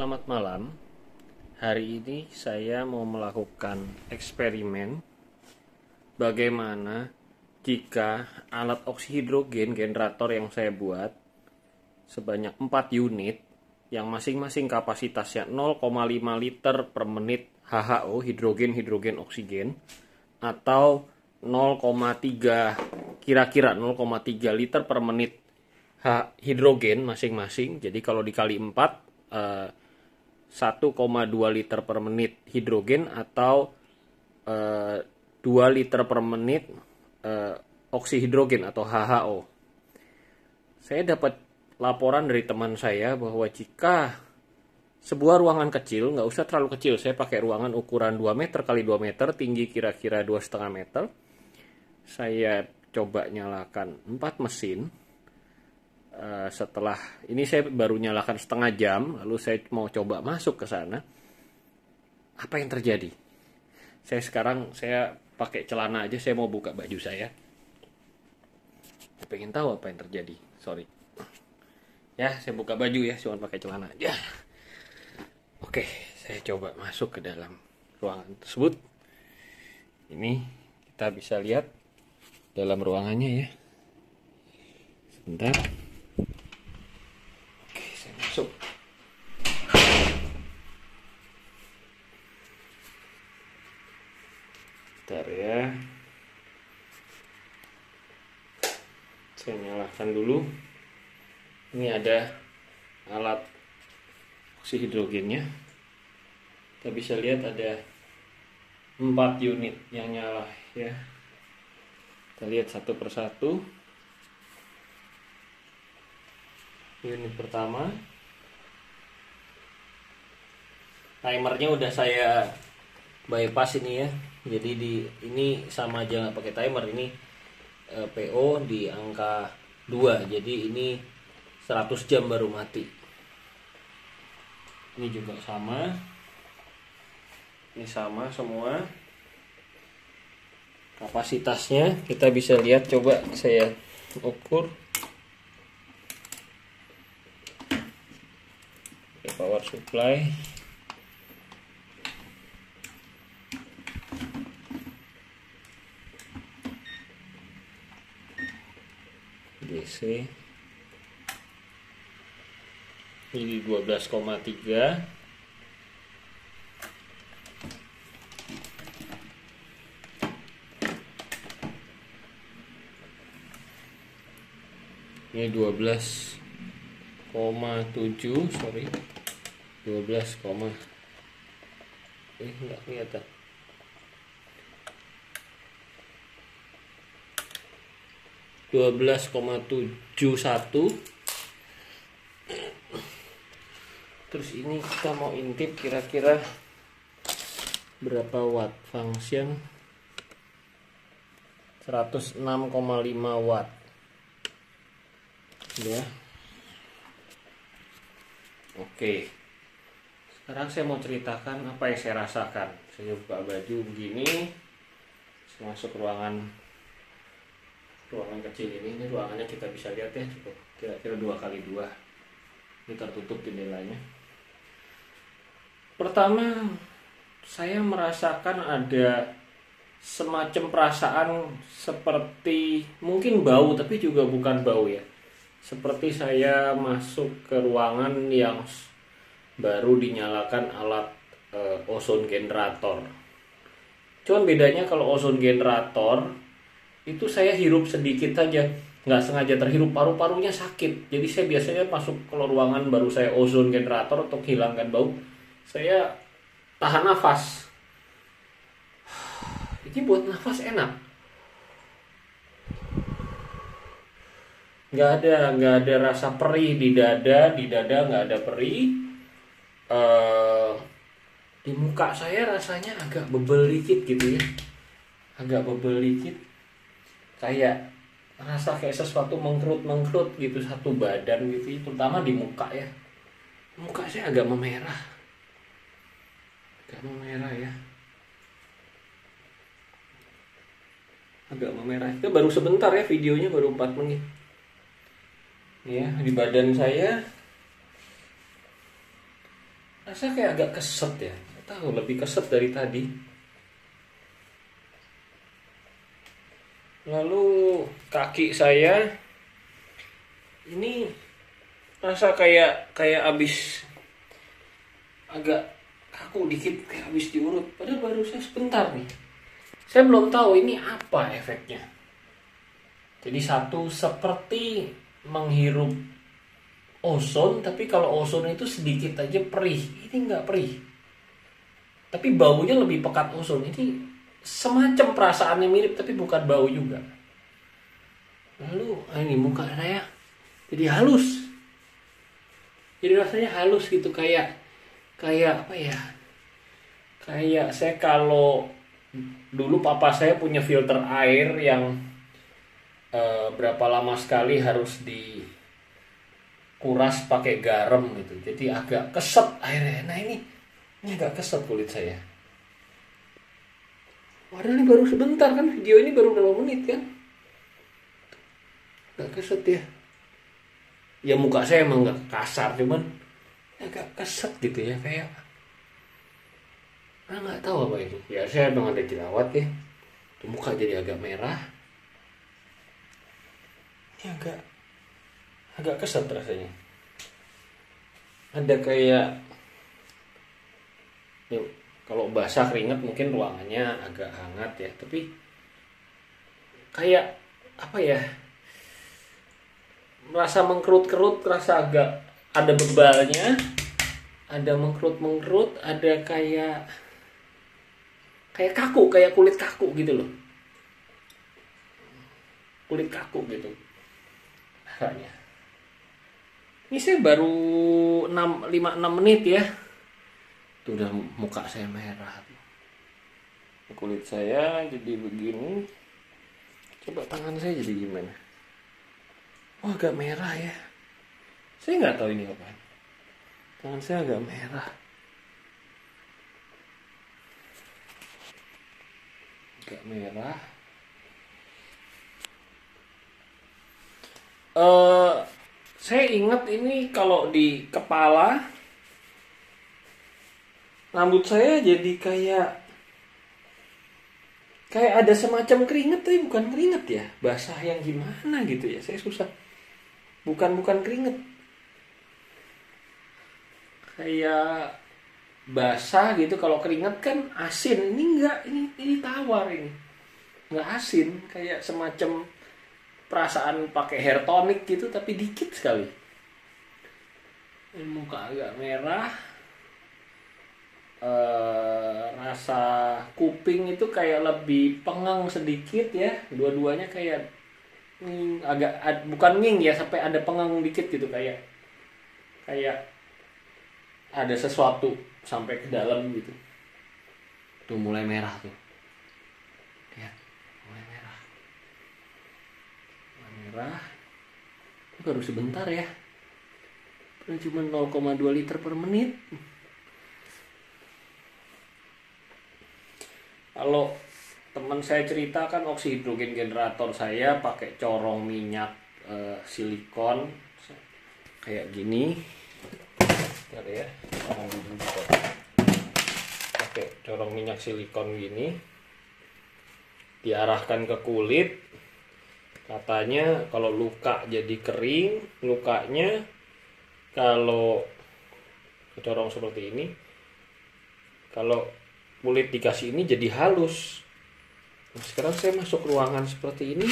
Selamat malam. Hari ini saya mau melakukan eksperimen bagaimana jika alat oksihidrogen generator yang saya buat sebanyak 4 unit yang masing-masing kapasitasnya 0,5 liter per menit HHO, hidrogen oksigen, atau 0,3 kira-kira 0,3 liter per menit hidrogen masing-masing. Jadi kalau dikali 4 1,2 liter per menit hidrogen atau 2 liter per menit oksihidrogen atau HHO. Saya dapat laporan dari teman saya bahwa jika sebuah ruangan kecil, nggak usah terlalu kecil, saya pakai ruangan ukuran 2 meter kali 2 meter, tinggi kira-kira 2,5 meter. Saya coba nyalakan 4 mesin. Setelah ini saya baru nyalakan setengah jam, lalu saya mau coba masuk ke sana. Apa yang terjadi? Saya pakai celana aja, saya mau buka baju saya. Saya pengen tahu apa yang terjadi. Sorry. Ya, saya buka baju ya, cuma pakai celana aja. Oke, saya coba masuk ke dalam ruangan tersebut. Ini kita bisa lihat dalam ruangannya ya. Sebentar. Masuk. Bentar ya. Saya nyalakan dulu. Ini ada alat oksihidrogennya. Kita bisa lihat ada 4 unit yang nyala ya. Kita lihat satu persatu. Unit pertama. Timernya udah saya bypass ini ya. Jadi ini sama aja nggak pakai timer, ini PO di angka 2. Jadi ini 100 jam baru mati. Ini juga sama. Ini sama semua. Kapasitasnya kita bisa lihat, coba saya ukur. Power supply. DC ini 12,3. Ini 12,7, sorry. 12, enggak kelihatan. 12,71. Terus ini kita mau intip kira-kira berapa watt. Function 106,5 watt ya. Oke, sekarang saya mau ceritakan apa yang saya rasakan. Saya buka baju begini, saya masuk ruangan kecil ini ruangannya kita bisa lihat ya, cukup kira-kira 2x2. Ini tertutup jendelanya. Pertama, saya merasakan ada semacam perasaan seperti mungkin bau, tapi juga bukan bau ya. Seperti saya masuk ke ruangan yang baru dinyalakan alat ozon generator. Cuman bedanya kalau ozon generator itu saya hirup sedikit saja, nggak sengaja terhirup, paru-parunya sakit. Jadi saya biasanya masuk ke ruangan baru saya ozon generator untuk hilangkan bau, saya tahan nafas. Ini buat nafas enak. Nggak ada rasa perih di dada nggak ada perih. Di muka saya rasanya agak bebel dikit gitu ya, agak bebel dikit, kayak rasa kayak sesuatu mengkerut gitu satu badan gitu, terutama di muka ya. Muka saya agak memerah ya, agak memerah. Itu baru sebentar ya, videonya baru 4 menit ya. Di badan saya Rasa kayak agak keset ya. Nggak tahu, lebih keset dari tadi. Lalu kaki saya ini rasa kayak kayak abis agak kaku dikit, kayak abis diurut. Padahal baru saya sebentar nih. Saya belum tahu ini apa efeknya. Jadi satu seperti menghirup ozon, tapi kalau ozon itu sedikit aja perih. Ini nggak perih. Tapi baunya lebih pekat ozon. Ini semacam perasaannya mirip tapi bukan bau juga. Lalu ini muka saya jadi halus. Jadi rasanya halus gitu, kayak apa ya? Kayak saya kalau dulu papa saya punya filter air yang berapa lama sekali harus dikuras pakai garam gitu. Jadi agak keset airnya. Nah ini agak keset kulit saya. Padahal ini baru sebentar kan, video ini baru berapa menit kan. Agak keset ya. Ya muka saya emang gak kasar, cuman agak keset gitu ya, kayak nggak tahu apa itu. Ya saya emang ada jerawat ya. Tuh muka jadi agak merah. Ini agak keset rasanya. Ada kayak ya, kalau basah keringat mungkin ruangannya agak hangat ya, tapi kayak apa ya, merasa mengkerut-kerut, rasa agak ada bebalnya, ada mengkerut-mengkerut, ada kayak kaku, kayak kulit kaku gitu loh, kulit kaku gitu rasanya. Ini saya baru 5-6 menit ya, tuh udah muka saya merah, kulit saya jadi begini. Coba tangan saya jadi gimana? Oh agak merah ya. Saya nggak tahu ini apa. Tangan saya agak merah. Agak merah. Saya ingat ini kalau di kepala, rambut saya jadi kayak ada semacam keringet, tapi bukan keringet ya. Basah yang gimana gitu ya. Saya susah. Bukan keringet. Kayak basah gitu. Kalau keringet kan asin. Ini enggak, ini tawar ini. Enggak asin, kayak semacam perasaan pakai hair tonic gitu tapi dikit sekali. Ini muka agak merah. Rasa kuping itu kayak lebih pengang sedikit ya. Dua-duanya kayak agak bukan nging ya, sampai ada pengang dikit gitu, kayak ada sesuatu sampai ke dalam gitu. Tuh mulai merah tuh. Lihat, mulai merah. Merah. Baru sebentar ya. Cuma 0,2 liter per menit. Kalau teman saya cerita kan oksihidrogen generator saya pakai corong minyak silikon kayak gini. Bentar ya, pakai corong minyak silikon gini, diarahkan ke kulit. Katanya kalau luka jadi kering lukanya, kalau corong seperti ini, kalau kulit dikasih ini jadi halus. Nah, sekarang saya masuk ruangan seperti ini,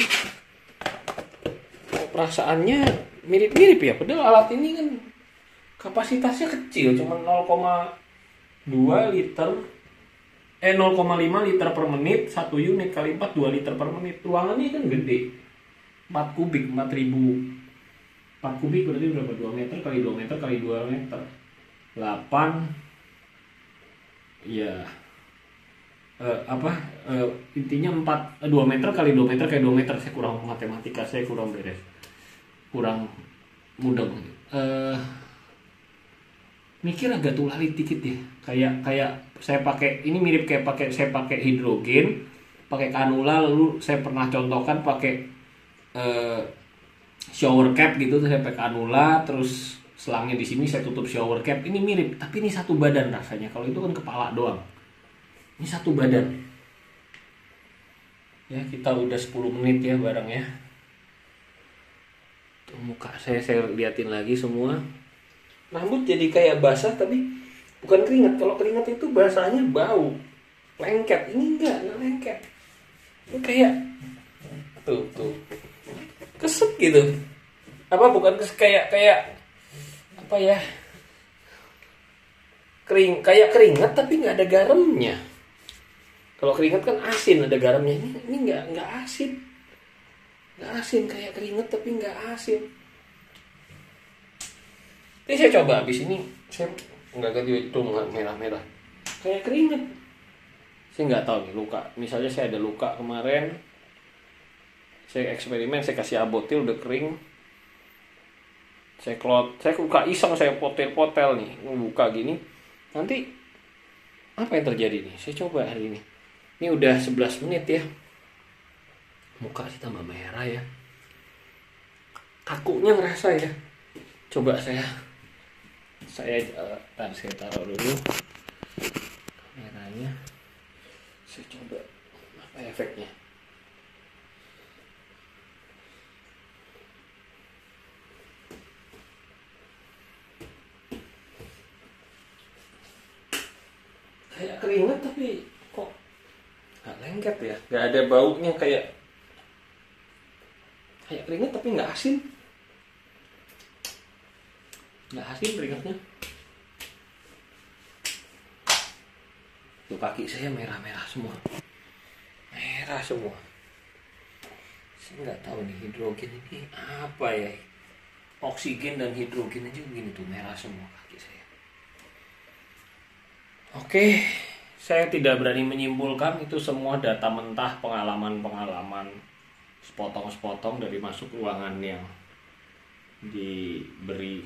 perasaannya mirip-mirip ya. Padahal alat ini kan kapasitasnya kecil, cuma 0,2 liter, 0,5 liter per menit, 1 unit kali 4, 2 liter per menit. Ruangan ini kan gede, 4 kubik, 4.000. 4 kubik berarti berapa? 2 meter kali 2 meter kali 2 meter, 8. Ya intinya 2 meter kali 2 meter kali 2 meter. Saya kurang matematika, saya kurang beres, kurang mudeng. Mikir agak tulalit dikit ya, kayak saya pakai ini mirip kayak saya pakai hidrogen, pakai kanula, lalu saya pernah contohkan pakai shower cap gitu. Saya pakai kanula, terus selangnya di sini saya tutup shower cap. Ini mirip, tapi ini satu badan rasanya. Kalau itu kan kepala doang. Ini satu badan. Ya, kita udah 10 menit ya bareng ya. Tuh, muka saya liatin lagi semua. Rambut jadi kayak basah tapi bukan keringat. Kalau keringat itu basahnya bau. Lengket. Ini enggak lengket. Ini kayak tuh. Keset gitu. Apa bukan kayak apa ya? Kayak keringat tapi nggak ada garamnya. Kalau keringat kan asin, ada garamnya. Ini nggak asin. Nggak asin, kayak keringat tapi nggak asin. Ini saya coba habis ini, saya nggak ganti itu merah-merah. Kayak keringat. Saya nggak tahu nih luka. Misalnya saya ada luka kemarin, saya eksperimen, saya kasih abotil udah kering. Saya buka iseng, saya potel nih, buka gini. Nanti apa yang terjadi nih? Saya coba hari ini. Ini udah 11 menit ya. Muka sih tambah merah ya. Kakunya ngerasa ya. Coba saya taruh dulu kameranya. Saya coba apa efeknya. Kayak keringat tapi kok nggak lengket ya, nggak ada baunya, kayak keringat tapi nggak asin keringatnya. Tuh kaki saya merah semua. Saya nggak tahu nih hidrogen ini apa ya, oksigen dan hidrogen aja begini tuh, merah semua kaki saya. Oke, saya tidak berani menyimpulkan, itu semua data mentah, pengalaman sepotong dari masuk ruangan yang diberi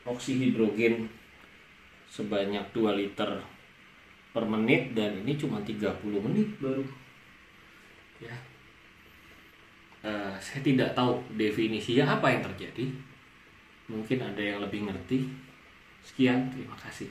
oksihidrogen sebanyak 2 liter per menit, dan ini cuma 30 menit baru ya. Saya tidak tahu definisinya apa yang terjadi, mungkin ada yang lebih ngerti. Sekian, terima kasih.